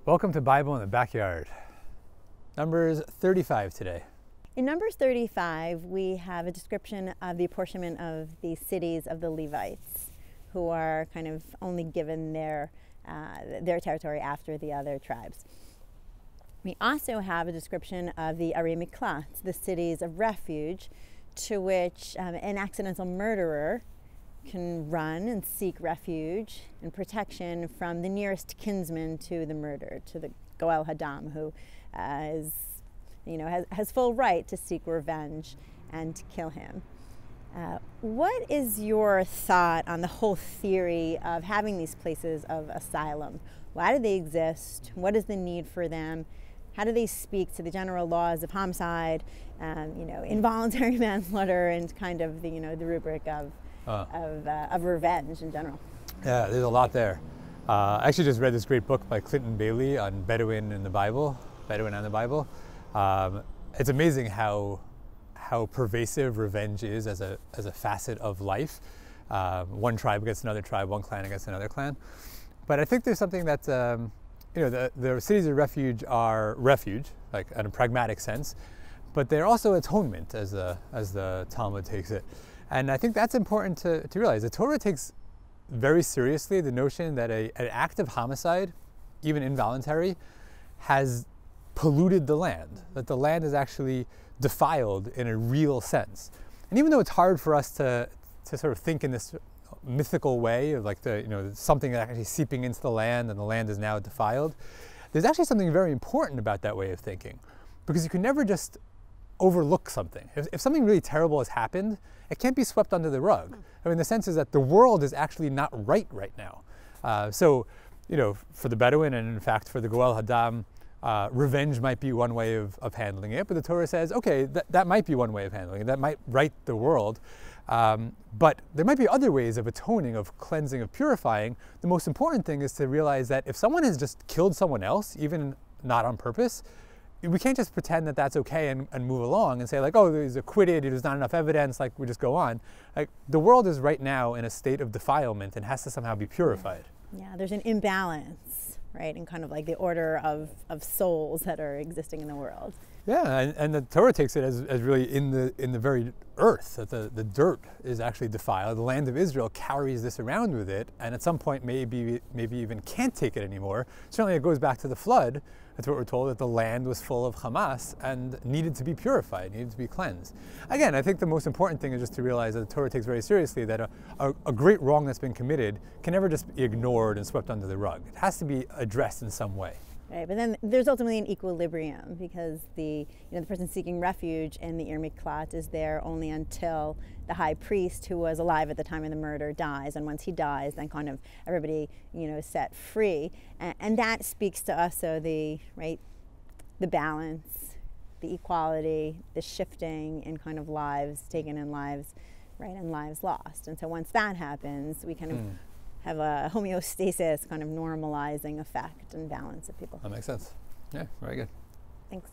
Welcome to Bible in the Backyard. Numbers 35 today. In Numbers 35, we have a description of the apportionment of the cities of the Levites, who are kind of only given their territory after the other tribes. We also have a description of the Arei Miklat, the cities of refuge, to which an accidental murderer can run and seek refuge and protection from the nearest kinsman to the murdered, to the Goel Hadam, who has full right to seek revenge and to kill him. What is your thought on the whole theory of having these places of asylum? Why do they exist? What is the need for them? How do they speak to the general laws of homicide, involuntary manslaughter, and kind of the rubric of revenge in general? Yeah, there's a lot there. I actually just read this great book by Clinton Bailey on Bedouin and the Bible. It's amazing how pervasive revenge is as a facet of life. One tribe against another tribe, one clan against another clan. But I think there's something that the cities of refuge are refuge, like in a pragmatic sense, but they're also atonement, as the Talmud takes it. And I think that's important to realize. The Torah takes very seriously the notion that an act of homicide, even involuntary, has polluted the land, that the land is actually defiled in a real sense. And even though it's hard for us to sort of think in this mythical way of like something actually seeping into the land and the land is now defiled, there's actually something very important about that way of thinking, because you can never just overlook something. If something really terrible has happened, it can't be swept under the rug. I mean, the sense is that the world is actually not right now. So, for the Bedouin, and in fact for the Goel Hadam, revenge might be one way of handling it, but the Torah says, okay, that might be one way of handling it. That might right the world. But there might be other ways of atoning, of cleansing, of purifying. The most important thing is to realize that if someone has just killed someone else, even not on purpose, we can't just pretend that that's okay and move along and say like, oh, he's acquitted, there's not enough evidence, like we just go on. Like, the world is right now in a state of defilement and has to somehow be purified. Yeah, there's an imbalance, right, in kind of like the order of souls that are existing in the world. Yeah, and the Torah takes it as really in the very earth, that the dirt is actually defiled. The land of Israel carries this around with it, and at some point maybe even can't take it anymore. Certainly it goes back to the flood. That's what we're told, that the land was full of Hamas and needed to be purified, needed to be cleansed. Again, I think the most important thing is just to realize that the Torah takes very seriously that a great wrong that's been committed can never just be ignored and swept under the rug. It has to be addressed in some way. Right, but then there's ultimately an equilibrium, because the person seeking refuge in the Arei Miklat is there only until the high priest, who was alive at the time of the murder, dies. And once he dies, then kind of everybody is set free, and that speaks to also the balance, the equality, the shifting in kind of lives taken and lives lost. And so once that happens, we kind of have a homeostasis, kind of normalizing effect and balance of people. That makes sense. Yeah, very good. Thanks.